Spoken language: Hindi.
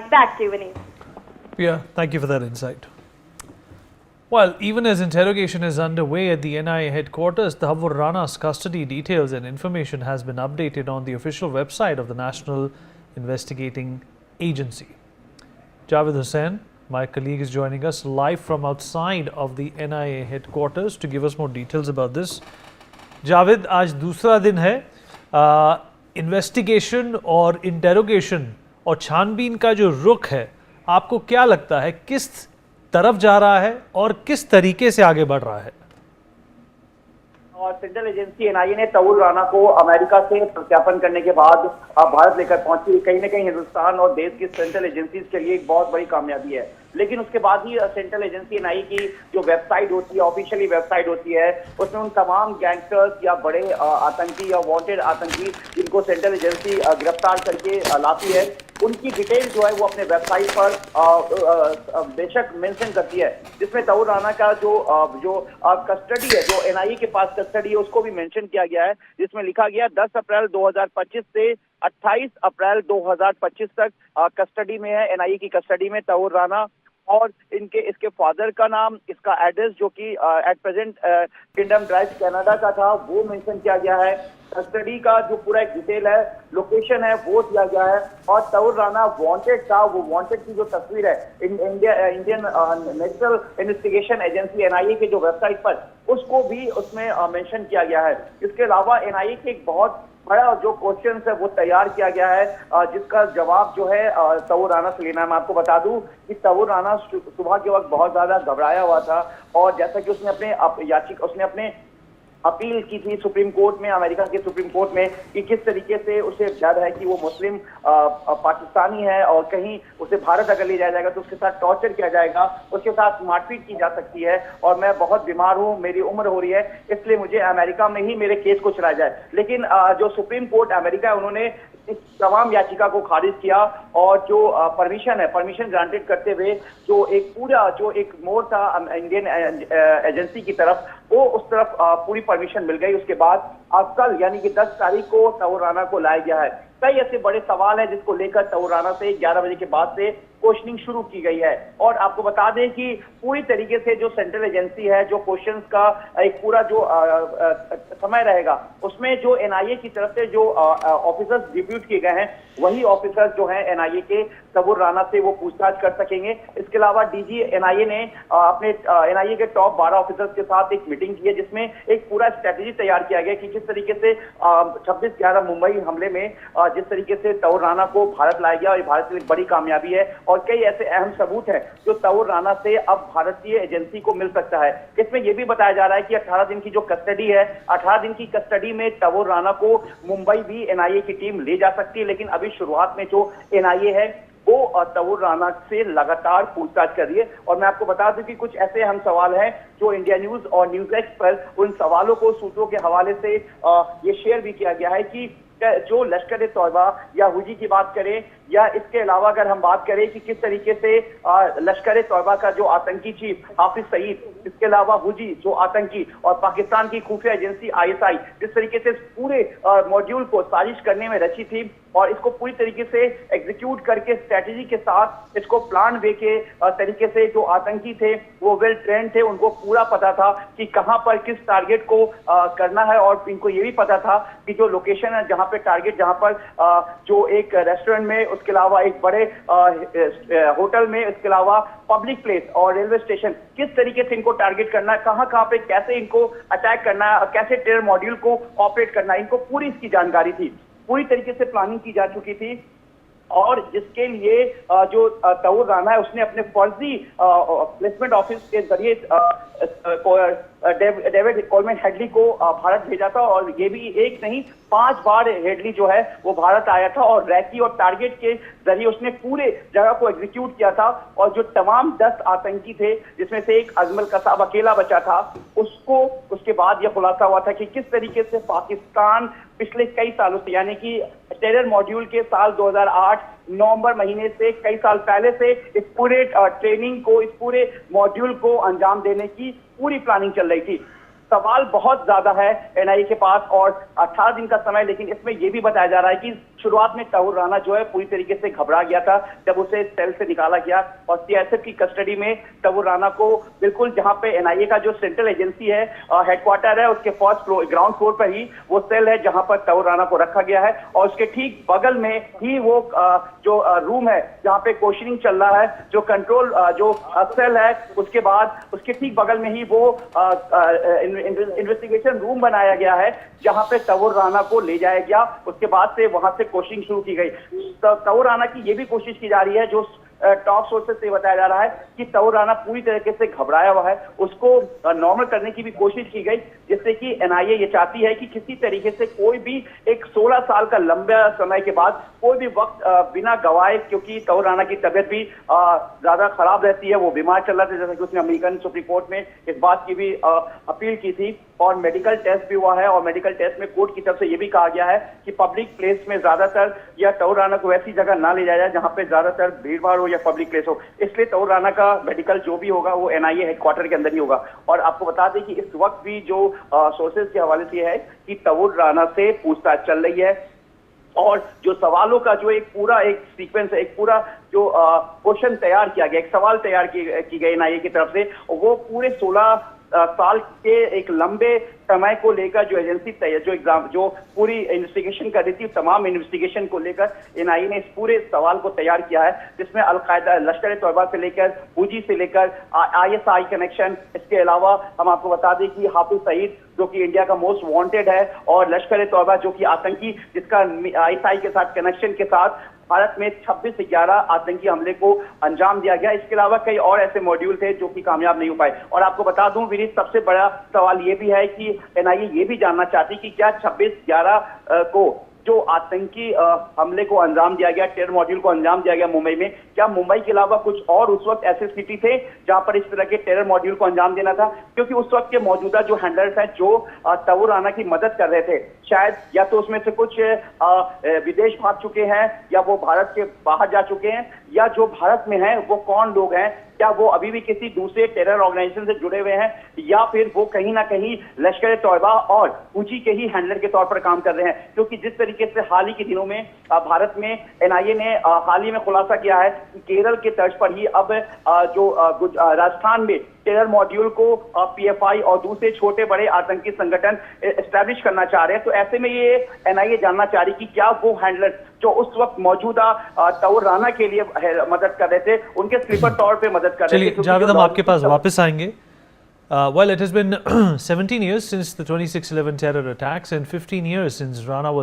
Back to you, Vineet. Yeah, thank you for that insight. Well, even as interrogation is underway at the NIA headquarters, Tahavvur Rana's custody details and information has been updated on the official website of the National Investigating Agency. Javed Hussain, my colleague, is joining us live from outside of the NIA headquarters to give us more details about this. Javed, आज दूसरा दिन है इन्वेस्टिगेशन और इंटेरोगेशन और छानबीन का जो रुख है, आपको क्या लगता है किस तरफ जा रहा है और किस तरीके से आगे बढ़ रहा है? और सेंट्रल एजेंसी एनआईए ने तहव्वुर राना को अमेरिका से प्रत्यार्पण करने के बाद भारत लेकर पहुंची। कहीं न कहीं हिंदुस्तान और देश की सेंट्रल एजेंसीज के लिए एक बहुत बड़ी कामयाबी है। लेकिन उसके बाद ही सेंट्रल एजेंसी एनआईए की जो वेबसाइट होती है, ऑफिशियली वेबसाइट होती है, उसमें उन तमाम गैंगस्टर्स या बड़े आतंकी या वांटेड आतंकी जिनको सेंट्रल एजेंसी गिरफ्तार करके लाती है, उनकी डिटेल जो है वो अपने वेबसाइट पर बेशक मेंशन करती है, जिसमें तहव्वुर राना का जो कस्टडी है, जो एनआईए के पास कस्टडी है, उसको भी मेंशन किया गया है, जिसमें लिखा गया 10 अप्रैल 2025 से 28 अप्रैल 2025 तक कस्टडी में है, एनआईए की कस्टडी में तहव्वुर राना। और इसके फादर का नाम, इसका एड्रेस जो कि at present kingdom drive Canada का था, वो मेंशन किया गया है। कस्टडी का जो पूरा एक डिटेल है, लोकेशन है, वो दिया गया है। और तहव्वुर राना वांटेड था, वो वांटेड की जो तस्वीर है Indian national investigation agency NIA के जो वेबसाइट पर, उसको भी उसमें मेंशन किया गया है। इसके अलावा एनआईए के एक बहुत बड़ा जो क्वेश्चन है वो तैयार किया गया है, जिसका जवाब जो है तहव्वुर राना से लेना है। मैं आपको बता दूं कि तहव्वुर राना सुबह के वक्त बहुत ज्यादा घबराया हुआ था, और जैसा कि उसने अपने अपील की थी सुप्रीम कोर्ट में, अमेरिका के सुप्रीम कोर्ट में, कि किस तरीके से उसे डर है कि वो मुस्लिम पाकिस्तानी है और कहीं उसे भारत अगर ले जाया जाएगा तो उसके साथ टॉर्चर किया जाएगा, उसके साथ मारपीट की जा सकती है, और मैं बहुत बीमार हूं, मेरी उम्र हो रही है, इसलिए मुझे अमेरिका में ही मेरे केस को चलाया जाए। लेकिन जो सुप्रीम कोर्ट अमेरिका है, उन्होंने इस तमाम याचिका को खारिज किया, और जो परमिशन ग्रांटेड करते हुए जो एक मोड़ था इंडियन एजेंसी की तरफ, वो उस तरफ पूरी परमिशन मिल गई। उसके बाद अब कल यानी कि 10 तारीख को तहव्वुर राना को लाया गया है। कई ऐसे बड़े सवाल है जिसको लेकर तहव्वुर राना से 11 बजे के बाद से क्वेश्चनिंग शुरू की गई है। और आपको बता दें कि पूरी तरीके से जो सेंट्रल एजेंसी है, जो क्वेश्चंस का एक पूरा जो समय रहेगा, उसमें जो एनआईए की तरफ से जो ऑफिसर्स डिप्यूट किए गए हैं, वही ऑफिसर्स जो हैं एनआईए के तहव्वुर राना से वो पूछताछ कर सकेंगे। इसके अलावा डीजी एनआईए ने अपने एनआईए के टॉप 12 ऑफिसर्स के साथ एक मीटिंग की है, जिसमें एक पूरा स्ट्रेटेजी तैयार किया गया कि किस तरीके से 26/11 मुंबई हमले में जिस तरीके से तहव्वुर राना को भारत लाया गया, और ये भारत के लिए बड़ी कामयाबी है, और कई ऐसे अहम सबूत हैं जो तहव्वुर राना से अब भारतीय एजेंसी को मिल सकता है। इसमें यह भी बताया जा रहा है कि 18 दिन की जो कस्टडी है, 18 दिन की कस्टडी में तहव्वुर राना को मुंबई भी एनआईए की टीम ले जा सकती है। लेकिन अभी शुरुआत में जो एनआईए है वो तहव्वुर राना से लगातार पूछताछ कर रही है। और मैं आपको बता दूं कि कुछ ऐसे अहम सवाल हैं जो इंडिया न्यूज और न्यूज एक्स पर उन सवालों को सूत्रों के हवाले से ये शेयर भी किया गया है कि जो लश्कर ए तौबा या हुजी की बात करें, या इसके अलावा अगर हम बात करें कि किस तरीके से लश्कर ए तौबा का जो आतंकी चीफ हाफिज सईद, इसके अलावा हुजी जो आतंकी, और पाकिस्तान की खुफिया एजेंसी आईएसआई जिस तरीके से पूरे मॉड्यूल को साजिश करने में रची थी, और इसको पूरी तरीके से एग्जीक्यूट करके स्ट्रेटेजी के साथ इसको प्लान वे के तरीके से जो आतंकी थे वो वेल ट्रेंड थे, उनको पूरा पता था कि कहां पर किस टारगेट को करना है। और इनको ये भी पता था कि जो लोकेशन है जहां पे टारगेट, जहां पर जो एक रेस्टोरेंट में, उसके अलावा एक बड़े होटल में, इसके अलावा पब्लिक प्लेस और रेलवे स्टेशन, किस तरीके से इनको टारगेट करना है, कहां पे कैसे इनको अटैक करना है, कैसे टेरर मॉड्यूल को ऑपरेट करना है, इनको पूरी इसकी जानकारी थी, पूरी तरीके से प्लानिंग की जा चुकी थी। और जिसके लिए जो तहव्वुर राना है उसने अपने फर्जी प्लेसमेंट ऑफिस के जरिए डेविड कोलमैन हेडली को भारत भेजा था, और ये भी एक नहीं 5 बार हेडली जो है वो भारत आया था, और रैकी और टारगेट के जरिए उसने पूरे जगह को एग्जीक्यूट किया था। और जो तमाम 10 आतंकी थे, जिसमें से एक अजमल कसाब अकेला बचा था, उसको उसके बाद यह खुलासा हुआ था कि किस तरीके से पाकिस्तान पिछले कई सालों से, यानी कि टेरर मॉड्यूल के साल 2008 नवंबर महीने से कई साल पहले से इस पूरे ट्रेनिंग को, इस पूरे मॉड्यूल को अंजाम देने की पूरी प्लानिंग चल रही थी। सवाल बहुत ज्यादा है एनआईए के पास और 18 दिन का समय, लेकिन इसमें यह भी बताया जा रहा है कि शुरुआत में तौर राना जो है पूरी तरीके से घबरा गया था जब उसे सेल से निकाला गया और सीआईएसएफ की कस्टडी में तौर राना को बिल्कुल जहां पे एनआईए का जो सेंट्रल एजेंसी है हेडक्वार्टर है उसके फर्स्ट फ्लोर ग्राउंड फ्लोर पर ही वो सेल है जहां पर तौर राना को रखा गया है और उसके ठीक बगल में ही वो जो रूम है जहां पे क्वेश्चनिंग चल रहा है जो कंट्रोल जो सेल है उसके बाद उसके ठीक बगल में ही वो इन्वेस्टिगेशन रूम बनाया गया है जहां पे तौर राना को ले जाया गया। उसके बाद से वहां से कोशिश शुरू की गई। तौर राना की ये भी कोशिश की जा रही है, जो टॉप सोर्सेस से बताया जा रहा है कि तौर राना पूरी तरीके से घबराया हुआ है, उसको नॉर्मल करने की भी कोशिश की गई, जिससे कि एनआईए ये चाहती है कि किसी तरीके से कोई भी एक 16 साल का लंबा समय के बाद कोई भी वक्त बिना गवाए, क्योंकि तौर राना की तबियत भी ज्यादा खराब रहती है, वो बीमार चल रहा था, जैसा कि उसने अमेरिकन सुप्रीम कोर्ट में इस बात की भी अपील की थी और मेडिकल टेस्ट भी हुआ है और मेडिकल टेस्ट में कोर्ट की तरफ से ये भी कहा गया है कि पब्लिक प्लेस में ज्यादातर या तौर राना को ऐसी जगह ना ले जाया जाए जहां पे ज्यादातर भीड़ भाड़ हो या पब्लिक प्लेस हो। इसलिए तौर राना का मेडिकल जो भी होगा वो एनआईए हेडक्वार्टर के अंदर ही होगा। और आपको बता दें कि इस वक्त भी जो सोर्सेज के हवाले से है कि तौर राना से पूछताछ चल रही है और जो सवालों का जो एक पूरा एक सीक्वेंस है, एक पूरा जो क्वेश्चन तैयार किया गया, एक सवाल तैयार की गई एनआईए की तरफ से, वो पूरे 16 साल के एक लंबे समय को लेकर जो एजेंसी जो पूरी इन्वेस्टिगेशन कर रही थी, तमाम इन्वेस्टिगेशन को लेकर एनआईए ने इस पूरे सवाल को तैयार किया है, जिसमें अलकायदा, लश्कर तौबा से लेकर हुजी से लेकर आईएसआई कनेक्शन, इसके अलावा हम आपको बता दें कि हाफिज सईद जो कि इंडिया का मोस्ट वांटेड है और लश्कर तौबा जो कि आतंकी, जिसका आईएसआई के साथ कनेक्शन के साथ भारत में 26/11 आतंकी हमले को अंजाम दिया गया। इसके अलावा कई और ऐसे मॉड्यूल थे जो कि कामयाब नहीं हो पाए। और आपको बता दूं विनीत, सबसे बड़ा सवाल ये भी है कि एनआईए ये भी जानना चाहती कि क्या 26/11 को जो आतंकी हमले को अंजाम दिया गया, टेरर मॉड्यूल को अंजाम दिया गया मुंबई में, क्या मुंबई के अलावा कुछ और उस वक्त ऐसे सिटी थे जहां पर इस तरह के टेरर मॉड्यूल को अंजाम देना था? क्योंकि उस वक्त के मौजूदा जो हैंडलर्स हैं जो तौर राना की मदद कर रहे थे, शायद या तो उसमें से कुछ विदेश भाग चुके हैं या वो भारत के बाहर जा चुके हैं, या जो भारत में हैं वो कौन लोग हैं, क्या वो अभी भी किसी दूसरे टेरर ऑर्गेनाइजेशन से जुड़े हुए हैं या फिर वो कहीं ना कहीं लश्कर तौबा और हुजी के ही हैंडलर के तौर पर काम कर रहे हैं? क्योंकि जिस तरीके से हाल ही के दिनों में भारत में एनआईए ने हाल ही में खुलासा किया है कि केरल के तर्ज पर ही अब जो राजस्थान में टेरर मॉड्यूल को पीएफआई और दूसरे छोटे बड़े आतंकी संगठन एस्टैब्लिश करना चाह रहे हैं, तो ऐसे में ये एनआईए जानना चाह रही कि क्या वो हैंडलर जो उस वक्त मौजूदा तौर राना के लिए मदद कर रहे थे, उनके स्लीपर तौर पे मदद कर रहे थे। चलिए जावेद, हम आपके पास वापस आएंगे। Well, it has been 17 years since the 26/11 terror attacks and 15 years since Rana was